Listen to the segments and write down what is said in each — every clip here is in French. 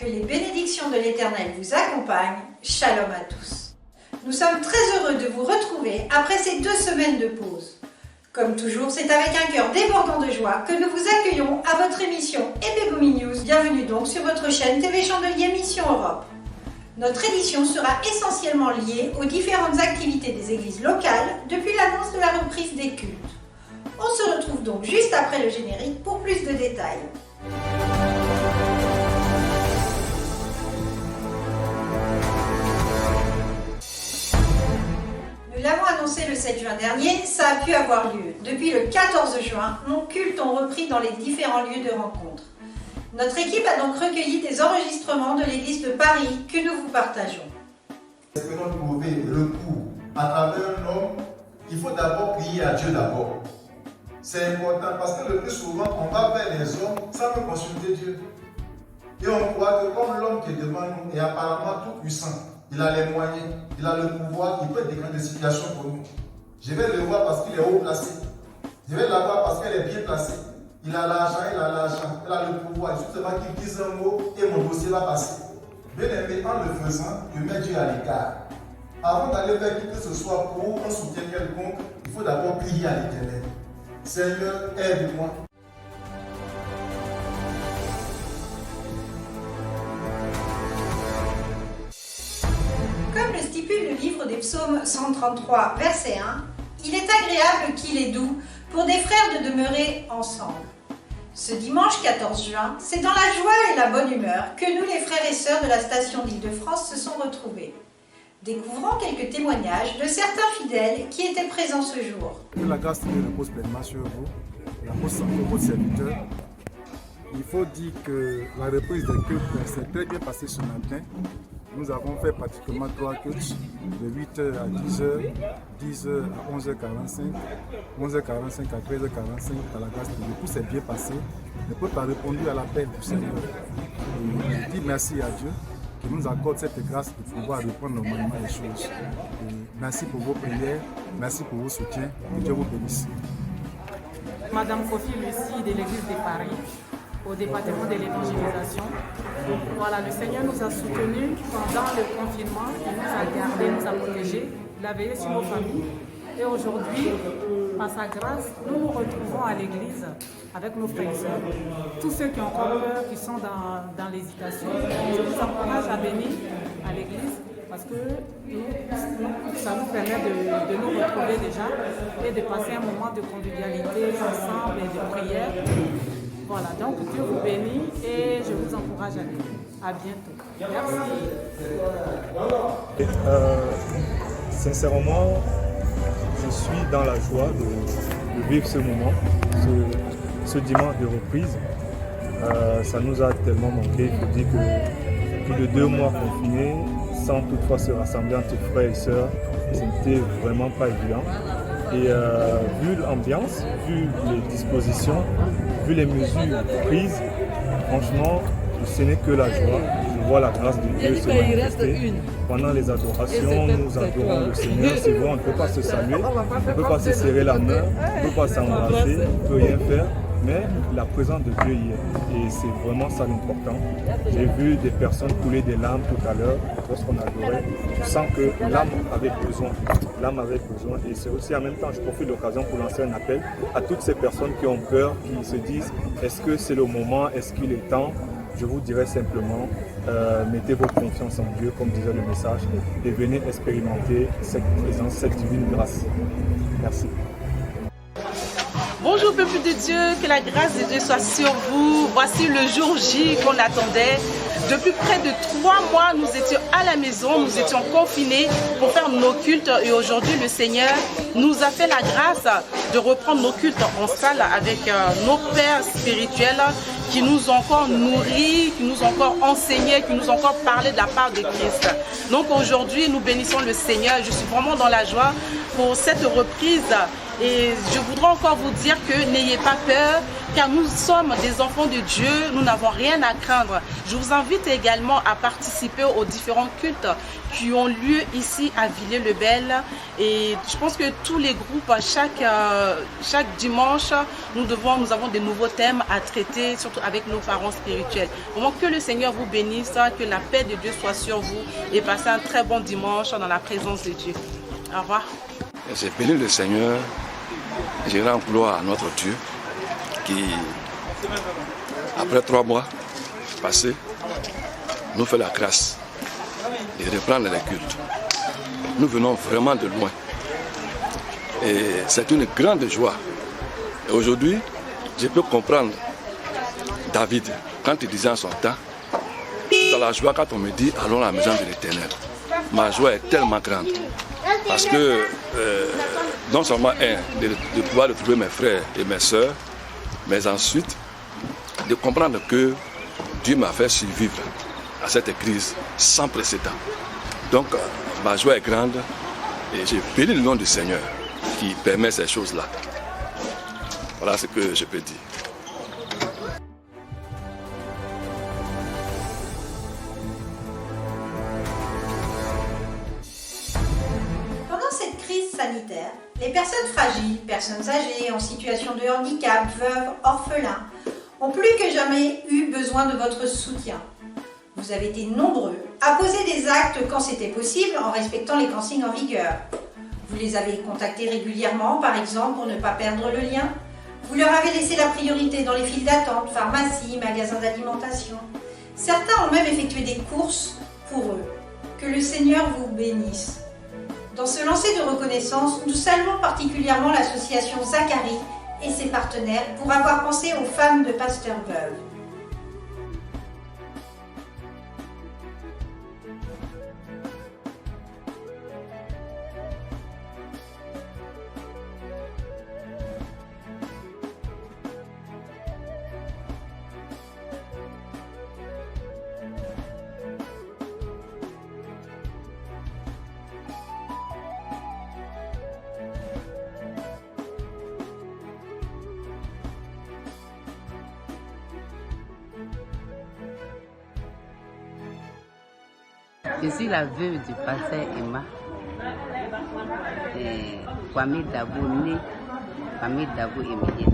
Que les bénédictions de l'Éternel vous accompagnent. Shalom à tous. Nous sommes très heureux de vous retrouver après ces 2 semaines de pause. Comme toujours, c'est avec un cœur débordant de joie que nous vous accueillons à votre émission Ebeboumi News. Bienvenue donc sur votre chaîne TV Chandelier Mission Europe. Notre édition sera essentiellement liée aux différentes activités des églises locales depuis l'annonce de la reprise des cultes. On se retrouve donc juste après le générique pour plus de détails. Nous l'avons annoncé le 7 juin dernier, ça a pu avoir lieu. Depuis le 14 juin, nos cultes ont repris dans les différents lieux de rencontre. Notre équipe a donc recueilli des enregistrements de l'église de Paris que nous vous partageons. Espérons trouver le coup à travers un homme. Il faut d'abord prier à Dieu d'abord. C'est important parce que le plus souvent, on va vers les hommes sans même consulter Dieu. Et on croit que comme l'homme qui est devant nous est apparemment tout puissant, il a les moyens, il a le pouvoir, il peut déclencher des situations pour nous. Je vais le voir parce qu'il est haut placé. Je vais la voir parce qu'elle est bien placée. Il a l'argent, elle a le pouvoir. Il suffit seulement qu'il dise un mot et mon dossier va passer. Bien aimé, en le faisant, je mets Dieu à l'écart. Avant d'aller faire qui que ce soit pour un soutien quelconque, il faut d'abord prier à l'Éternel. Seigneur, aide-moi. Comme le stipule le livre des psaumes 133, verset 1, il est agréable qu'il est doux pour des frères de demeurer ensemble. Ce dimanche 14 juin, c'est dans la joie et la bonne humeur que nous, les frères et sœurs de la station d'Île-de-France, se sont retrouvés. Découvrons quelques témoignages de certains fidèles qui étaient présents ce jour. Que la grâce de Dieu repose pleinement sur vous, la repose sur vos serviteurs. Il faut dire que la reprise des cultes s'est très bien passée ce matin. Nous avons fait pratiquement 3 cultes de 8h à 10h, 10h à 11h45, 11h45 à 13h45 par la grâce de Dieu. Tout s'est bien passé. Le peuple a répondu à l'appel du Seigneur. Et je dis merci à Dieu qui nous accorde cette grâce de pouvoir reprendre normalement les choses. Et merci pour vos prières, merci pour vos soutiens. Que Dieu vous bénisse. Madame Kofi Lucie de l'église de Paris, au département de l'évangélisation. Voilà, le Seigneur nous a soutenus pendant le confinement, il nous a gardés, nous a protégés, il a veillé sur nos familles. Et aujourd'hui, par sa grâce, nous nous retrouvons à l'église avec nos frères et sœurs. Tous ceux qui ont encore peur, qui sont dans l'hésitation, je vous encourage à venir à l'église parce que ça nous permet de nous retrouver déjà et de passer un moment de convivialité ensemble et de prière. Voilà, donc Dieu vous bénit et je vous encourage à venir. À bientôt. Merci. Sincèrement, je suis dans la joie de vivre ce moment, ce dimanche de reprise. Ça nous a tellement manqué. Il faut dire que plus de 2 mois confinés, sans toutefois se rassembler entre frères et sœurs, ce n'était vraiment pas évident. Et vu l'ambiance, vu les dispositions, vu les mesures prises, franchement, ce n'est que la joie. Je vois la grâce de Dieu se manifester. Pendant les adorations, nous adorons le Seigneur. C'est vrai, on ne peut pas se saluer, on ne peut pas se serrer la main, on ne peut pas s'embrasser, on ne peut rien faire. Mais la présence de Dieu y est. Et c'est vraiment ça l'important. J'ai vu des personnes couler des larmes tout à l'heure lorsqu'on adorait. Je sens que l'âme avait besoin. L'âme avait besoin. Et c'est aussi en même temps, je profite de l'occasion pour lancer un appel à toutes ces personnes qui ont peur, qui se disent est-ce que c'est le moment, est-ce qu'il est temps? Je vous dirais simplement, mettez votre confiance en Dieu, comme disait le message, et venez expérimenter cette présence, cette divine grâce. Merci. Bonjour peuple de Dieu, que la grâce de Dieu soit sur vous. Voici le jour J qu'on attendait. Depuis près de 3 mois, nous étions à la maison, nous étions confinés pour faire nos cultes. Et aujourd'hui, le Seigneur nous a fait la grâce de reprendre nos cultes en salle avec nos pères spirituels qui nous ont encore nourris, qui nous ont encore enseignés, qui nous ont encore parlé de la part de Christ. Donc aujourd'hui, nous bénissons le Seigneur. Je suis vraiment dans la joie pour cette reprise. Et je voudrais encore vous dire que n'ayez pas peur, car nous sommes des enfants de Dieu, nous n'avons rien à craindre. Je vous invite également à participer aux différents cultes qui ont lieu ici à Villers-le-Bel. Et je pense que tous les groupes, chaque dimanche, nous avons des nouveaux thèmes à traiter, surtout rencontre avec nos parents spirituels. Vraiment que le Seigneur vous bénisse, que la paix de Dieu soit sur vous et passez un très bon dimanche dans la présence de Dieu. Au revoir. J'ai béni le Seigneur, je rends gloire à notre Dieu qui, après 3 mois passés, nous fait la grâce de reprendre les cultes. Nous venons vraiment de loin. Et c'est une grande joie. Et aujourd'hui, je peux comprendre David quand il disait en son temps, dans la joie quand on me dit allons à la maison de l'Éternel. Ma joie est tellement grande. Parce que non seulement de pouvoir retrouver mes frères et mes sœurs, mais ensuite de comprendre que Dieu m'a fait survivre à cette crise sans précédent. Donc ma joie est grande et j'ai béni le nom du Seigneur qui permet ces choses-là. Voilà ce que je peux dire. Pendant cette crise sanitaire, les personnes fragiles, personnes âgées, en situation de handicap, veuves, orphelins, ont plus que jamais eu besoin de votre soutien. Vous avez été nombreux à poser des actes quand c'était possible en respectant les consignes en vigueur. Vous les avez contactés régulièrement, par exemple, pour ne pas perdre le lien. Vous leur avez laissé la priorité dans les files d'attente, pharmacie, magasins d'alimentation. Certains ont même effectué des courses pour eux. Que le Seigneur vous bénisse. Dans ce lancer de reconnaissance, nous saluons particulièrement l'association Zacharie et ses partenaires pour avoir pensé aux femmes de pasteurs veuves. Je suis la veuve du pasteur Emma. Kwame Dabo, né Kwame Dabo Emilien.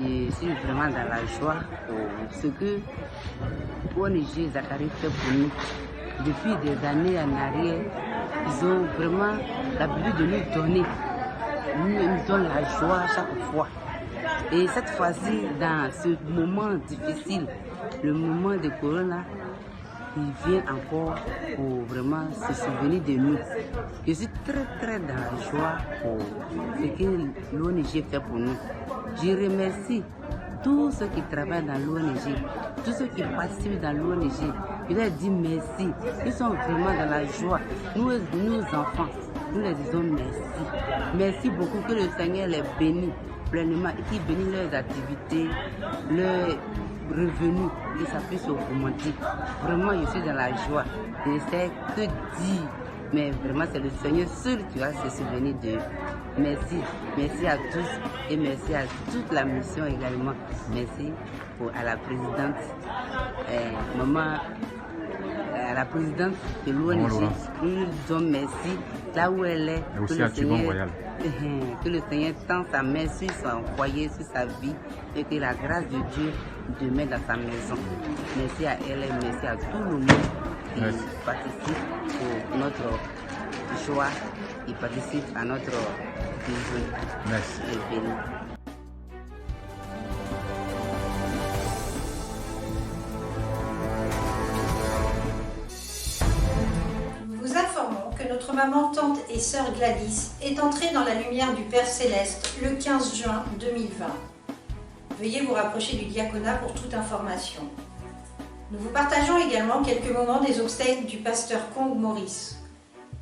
Je suis vraiment dans la joie pour ce que ONG Zacharie fait pour nous. Depuis des années en arrière, ils ont vraiment l'habitude de nous donner. Ils nous donnent la joie chaque fois. Et cette fois-ci, dans ce moment difficile, le moment de Corona, ils viennent encore pour vraiment se souvenir de nous. Je suis très dans la joie pour ce que l'ONG fait pour nous. Je remercie tous ceux qui travaillent dans l'ONG, tous ceux qui participent dans l'ONG. Je leur dis merci. Ils sont vraiment dans la joie. Nous, nos enfants, nous les disons merci. Merci beaucoup, que le Seigneur les bénisse pleinement et qu'il bénisse leurs activités, leurs revenus, que ça puisse augmenter. Vraiment, je suis dans la joie. Je ne sais que dire, mais vraiment, c'est le Seigneur seul qui va se souvenir d'eux. Merci. Merci à tous et merci à toute la mission également. Merci à la présidente, maman, à la présidente de l'ONG. Nous disons merci là où elle est. Et aussi à Tubon Royal. Que le Seigneur tend sa main sur son foyer, sur sa vie et que la grâce de Dieu demeure dans sa maison. Merci à elle et merci à tout le monde qui participe à notre joie, qui participe à notre déjeuner. Merci. Et béni. Notre maman, tante et sœur Gladys est entrée dans la lumière du Père Céleste le 15 juin 2020. Veuillez vous rapprocher du diaconat pour toute information. Nous vous partageons également quelques moments des obsèques du pasteur Kong Maurice.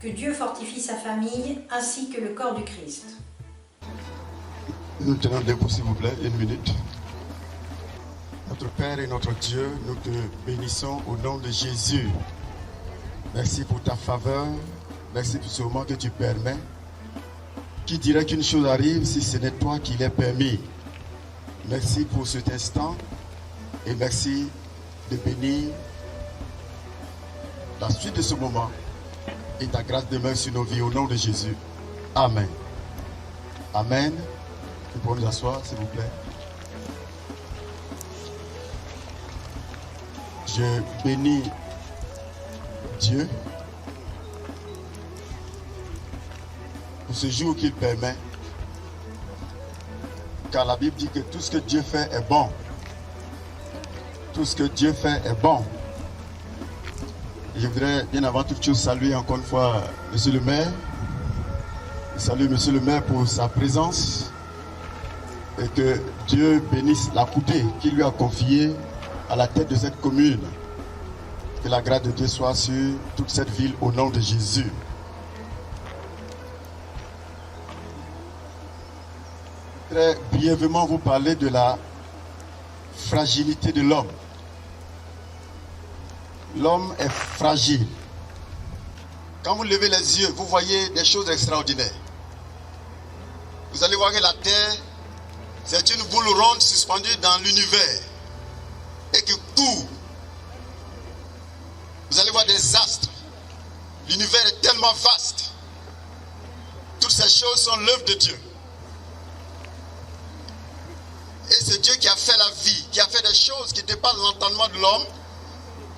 Que Dieu fortifie sa famille ainsi que le corps du Christ. Nous tenons debout, s'il vous plaît, une minute. Notre Père et notre Dieu, nous te bénissons au nom de Jésus. Merci pour ta faveur. Merci pour ce moment que tu permets. Qui dirait qu'une chose arrive si ce n'est toi qui l'as permis? Merci pour cet instant et merci de bénir la suite de ce moment et ta grâce demeure sur nos vies au nom de Jésus. Amen. Amen. Nous pouvons nous asseoir, s'il vous plaît. Je bénis Dieu pour ce jour qu'il permet, car la Bible dit que tout ce que Dieu fait est bon. Tout ce que Dieu fait est bon. Je voudrais bien avant toute chose saluer encore une fois Monsieur le maire. Je salue Monsieur le maire pour sa présence et que Dieu bénisse la coupée qu'il lui a confiée à la tête de cette commune. Que la grâce de Dieu soit sur toute cette ville au nom de Jésus. Très brièvement vous parler de la fragilité de l'homme. L'homme est fragile. Quand vous levez les yeux, vous voyez des choses extraordinaires. Vous allez voir que la terre, c'est une boule ronde suspendue dans l'univers et qui court. Vous allez voir des astres. L'univers est tellement vaste. Toutes ces choses sont l'œuvre de Dieu. Et c'est Dieu qui a fait la vie, qui a fait des choses qui dépassent l'entendement de l'homme.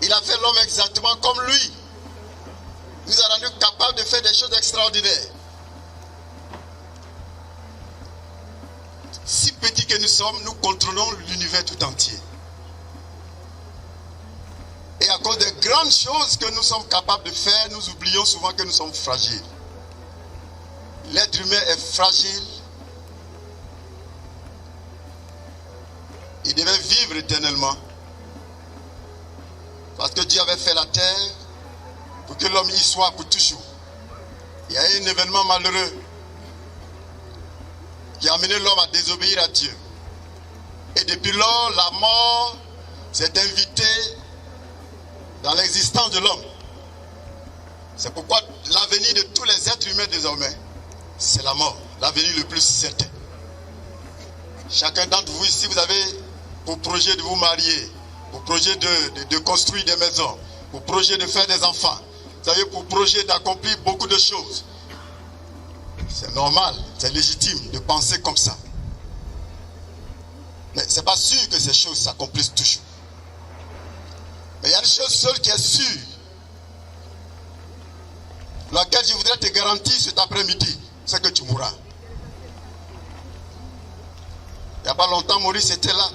Il a fait l'homme exactement comme lui. Il nous a rendu capables de faire des choses extraordinaires. Si petits que nous sommes, nous contrôlons l'univers tout entier. Et à cause des grandes choses que nous sommes capables de faire, nous oublions souvent que nous sommes fragiles. L'être humain est fragile. Il devait vivre éternellement. Parce que Dieu avait fait la terre pour que l'homme y soit pour toujours. Il y a eu un événement malheureux qui a amené l'homme à désobéir à Dieu. Et depuis lors, la mort s'est invitée dans l'existence de l'homme. C'est pourquoi l'avenir de tous les êtres humains désormais, c'est la mort, l'avenir le plus certain. Chacun d'entre vous ici, vous avez pour projet de vous marier, pour projet de construire des maisons, pour projet de faire des enfants, vous avez pour projet d'accomplir beaucoup de choses. C'est normal, c'est légitime de penser comme ça. Mais ce n'est pas sûr que ces choses s'accomplissent toujours. Mais il y a une chose seule qui est sûre, laquelle je voudrais te garantir cet après-midi, c'est que tu mourras. Il n'y a pas longtemps, Maurice était là.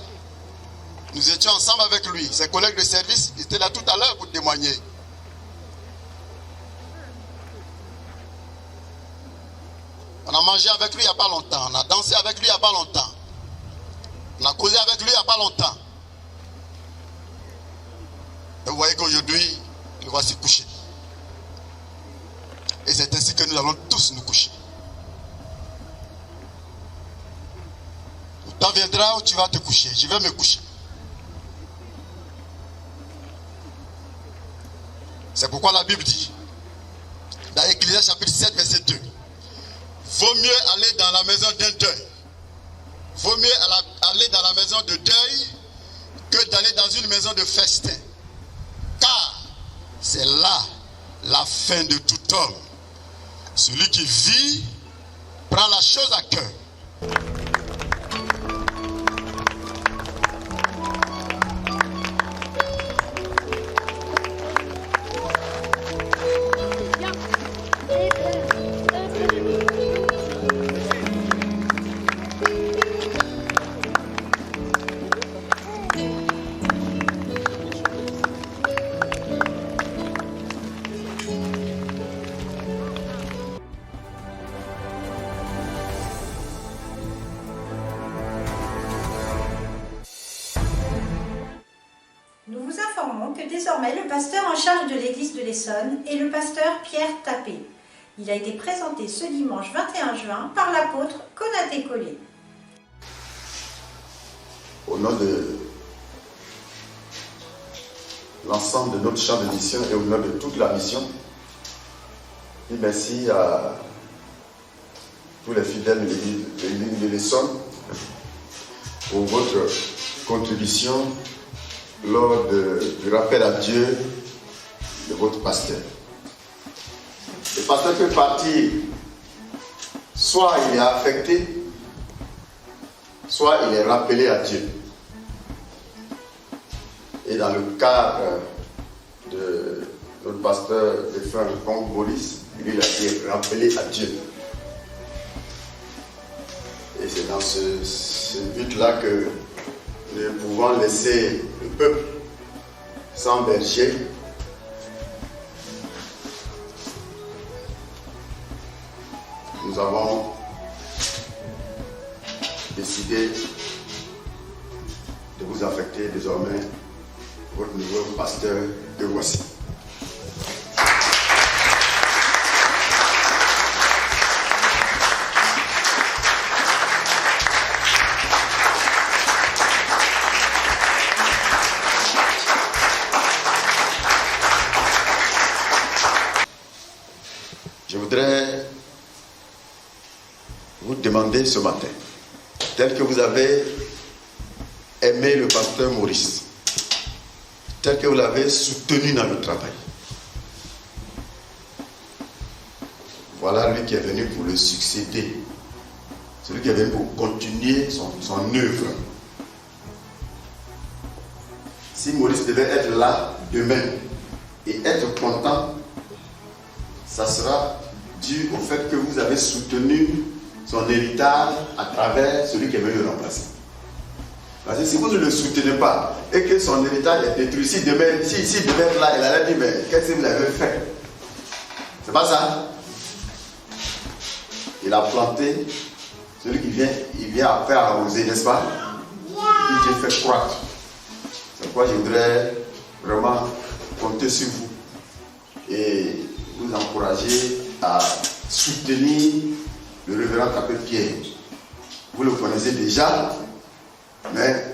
Nous étions ensemble avec lui. Ses collègues de service étaient là tout à l'heure pour témoigner. On a mangé avec lui il n'y a pas longtemps. On a dansé avec lui il n'y a pas longtemps. On a causé avec lui il n'y a pas longtemps. Et vous voyez qu'aujourd'hui, le voici couché. Et c'est ainsi que nous allons tous nous coucher. Le temps viendra où tu vas te coucher. Je vais me coucher. C'est pourquoi la Bible dit, dans Ecclésiaste chapitre 7, verset 2, vaut mieux aller dans la maison d'un deuil. Vaut mieux aller dans la maison de deuil que d'aller dans une maison de festin. Car c'est là la fin de tout homme. Celui qui vit prend la chose à cœur. Nous vous informons que désormais le pasteur en charge de l'église de l'Essonne est le pasteur Pierre Tapé. Il a été présenté ce dimanche 21 juin par l'apôtre Konaté Collet. Au nom de l'ensemble de notre champ de mission et au nom de toute la mission, et merci à tous les fidèles de l'église de l'Essonne pour votre contribution lors du rappel à Dieu de votre pasteur. Le pasteur peut partir, soit il est affecté, soit il est rappelé à Dieu. Et dans le cadre de notre pasteur défunt Kong Maurice, lui il a été rappelé à Dieu. Et c'est dans ce but-là que nous ne pouvons laisser le peuple sans berger. Nous avons décidé de vous affecter désormais votre nouveau pasteur de Voici. Je voudrais vous demander ce matin, tel que vous avez aimé le pasteur Maurice, tel que vous l'avez soutenu dans le travail. Voilà lui qui est venu pour le succéder, celui qui est venu pour continuer son œuvre. Si Maurice devait être là demain et être content, ça sera dû au fait que vous avez soutenu son héritage à travers celui qui est venu le remplacer. Parce que si vous ne le soutenez pas et que son héritage est détruit, si demain, s'il devait être là, il allait dire, mais qu'est-ce que vous avez fait? C'est pas ça. Il a planté, celui qui vient, il vient après arroser, n'est-ce pas? Il Dieu fait croître. C'est pourquoi je voudrais vraiment compter sur vous et vous encourager à soutenir le révérend Abbé Pierre. Vous le connaissez déjà, mais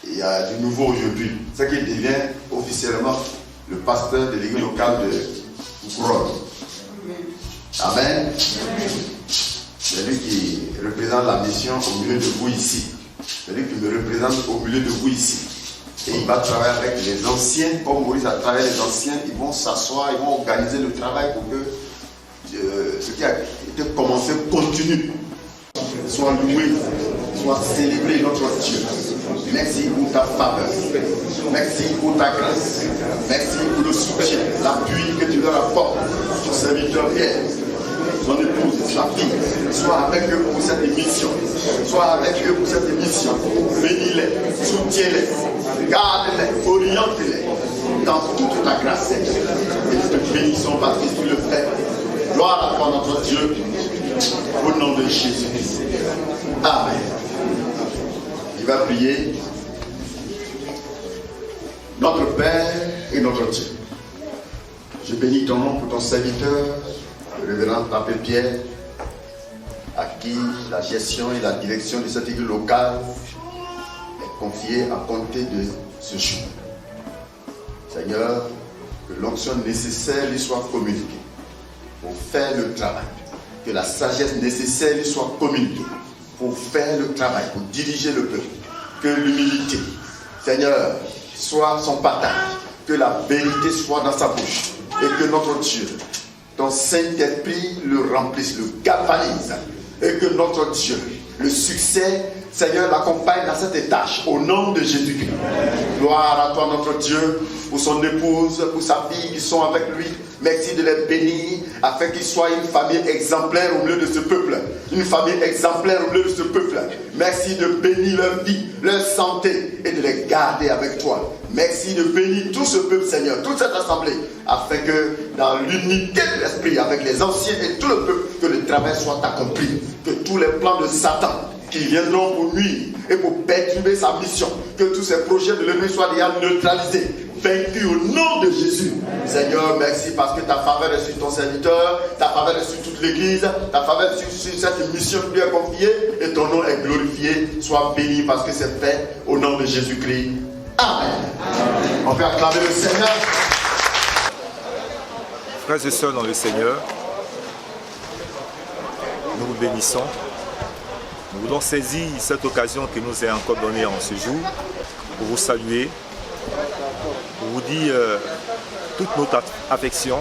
il y a du nouveau aujourd'hui. C'est qu'il devient officiellement le pasteur de l'église locale de Couronne. Amen. C'est lui qui représente la mission au milieu de vous ici. C'est lui qui me représente au milieu de vous ici. Et il va travailler avec les anciens, comme Maurice a travaillé les anciens, ils vont s'asseoir, ils vont organiser le travail pour que ce qui a été commencé continue. Soit loué, soit célébré notre Dieu. Merci pour ta faveur. Merci pour ta grâce. Merci pour le soutien, l'appui que tu leur apportes. Ton serviteur Pierre, son épouse, sa fille, sois avec eux pour cette émission. Sois avec eux pour cette émission. Bénis-les, soutiens-les, garde-les, oriente-les dans toute ta grâce. Et nous te bénissons parce que tu le fais. Gloire à toi, notre Dieu, au nom de Jésus-Christ. Amen. Il va prier. Notre Père et notre Dieu, je bénis ton nom pour ton serviteur, le révérend Abbé Pierre, à qui la gestion et la direction de cette église locale est confiée à compter de ce jour. Seigneur, que l'onction nécessaire lui soit communiquée pour faire le travail, que la sagesse nécessaire lui soit communiquée pour faire le travail, pour diriger le peuple, que l'humilité, Seigneur, soit son partage, que la vérité soit dans sa bouche et que notre Dieu, ton Saint-Esprit le remplisse, le galvanise et que notre Dieu, le succès, Seigneur, l'accompagne dans cette tâche au nom de Jésus-Christ. Gloire à toi, notre Dieu, pour son épouse, pour sa fille qui sont avec lui. Merci de les bénir afin qu'ils soient une famille exemplaire au milieu de ce peuple. Une famille exemplaire au milieu de ce peuple. Merci de bénir leur vie, leur santé et de les garder avec toi. Merci de bénir tout ce peuple, Seigneur, toute cette assemblée, afin que dans l'unité de l'esprit avec les anciens et tout le peuple, que le travail soit accompli. Que tous les plans de Satan qui viendront pour nuire et pour perturber sa mission, que tous ces projets de l'ennemi soient déjà neutralisés, vaincus au nom de Jésus. Seigneur, merci parce que ta faveur est sur ton serviteur, ta faveur est sur toute l'église, ta faveur est sur cette mission qui lui est confiée et ton nom est glorifié. Sois béni parce que c'est fait au nom de Jésus-Christ. Amen. Amen. On peut acclamer le Seigneur. Frères et sœurs dans le Seigneur, nous vous bénissons. Nous voulons saisir cette occasion qui nous est encore donnée en ce jour pour vous saluer, pour vous dire toute notre affection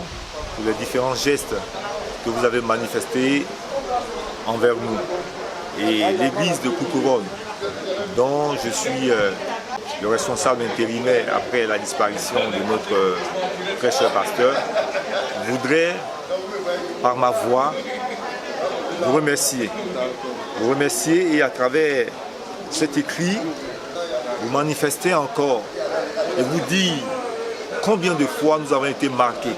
pour les différents gestes que vous avez manifestés envers nous. Et l'église de Coucouronne, dont je suis le responsable intérimaire après la disparition de notre très cher pasteur, voudrais, par ma voix, vous remercier. Vous remercier et à travers cet écrit, vous manifester encore et vous dire combien de fois nous avons été marqués,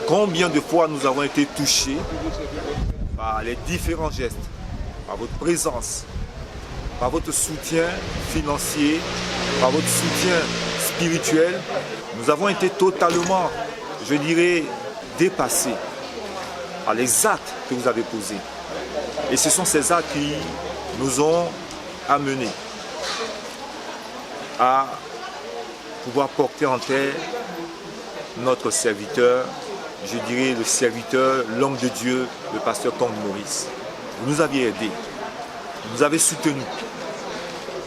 combien de fois nous avons été touchés par les différents gestes, par votre présence, par votre soutien financier, par votre soutien spirituel. Nous avons été totalement, je dirais, dépassés par les actes que vous avez posés. Et ce sont ces actes qui nous ont amenés à pouvoir porter en terre notre serviteur, je dirais le serviteur, l'homme de Dieu, le pasteur Kong Maurice. Vous nous aviez aidés, vous nous avez soutenus.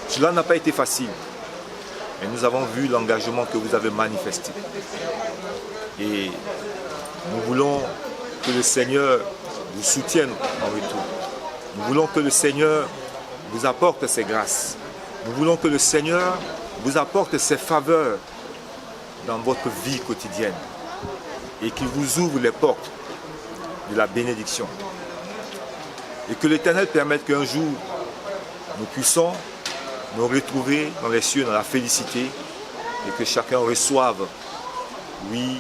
Cela n'a pas été facile, mais nous avons vu l'engagement que vous avez manifesté. Et nous voulons que le Seigneur vous soutienne en retour. Nous voulons que le Seigneur vous apporte ses grâces. Nous voulons que le Seigneur vous apporte ses faveurs dans votre vie quotidienne et qu'il vous ouvre les portes de la bénédiction. Et que l'Éternel permette qu'un jour, nous puissions nous retrouver dans les cieux, dans la félicité et que chacun reçoive, oui,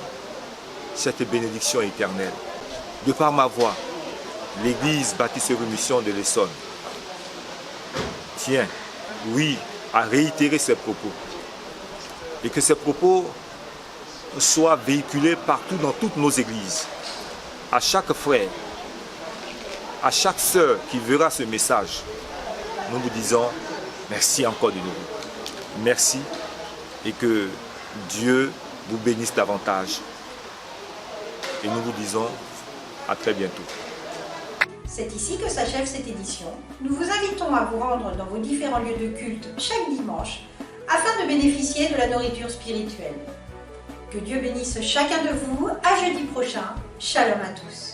cette bénédiction éternelle. De par ma voix, l'Église Baptiste Rémission de l'Essonne tient, oui, à réitérer ses propos. Et que ces propos soient véhiculés partout dans toutes nos églises. À chaque frère, à chaque sœur qui verra ce message, nous vous disons merci encore de nouveau. Merci et que Dieu vous bénisse davantage. Et nous vous disons à très bientôt. C'est ici que s'achève cette édition. Nous vous invitons à vous rendre dans vos différents lieux de culte chaque dimanche afin de bénéficier de la nourriture spirituelle. Que Dieu bénisse chacun de vous. À jeudi prochain. Shalom à tous.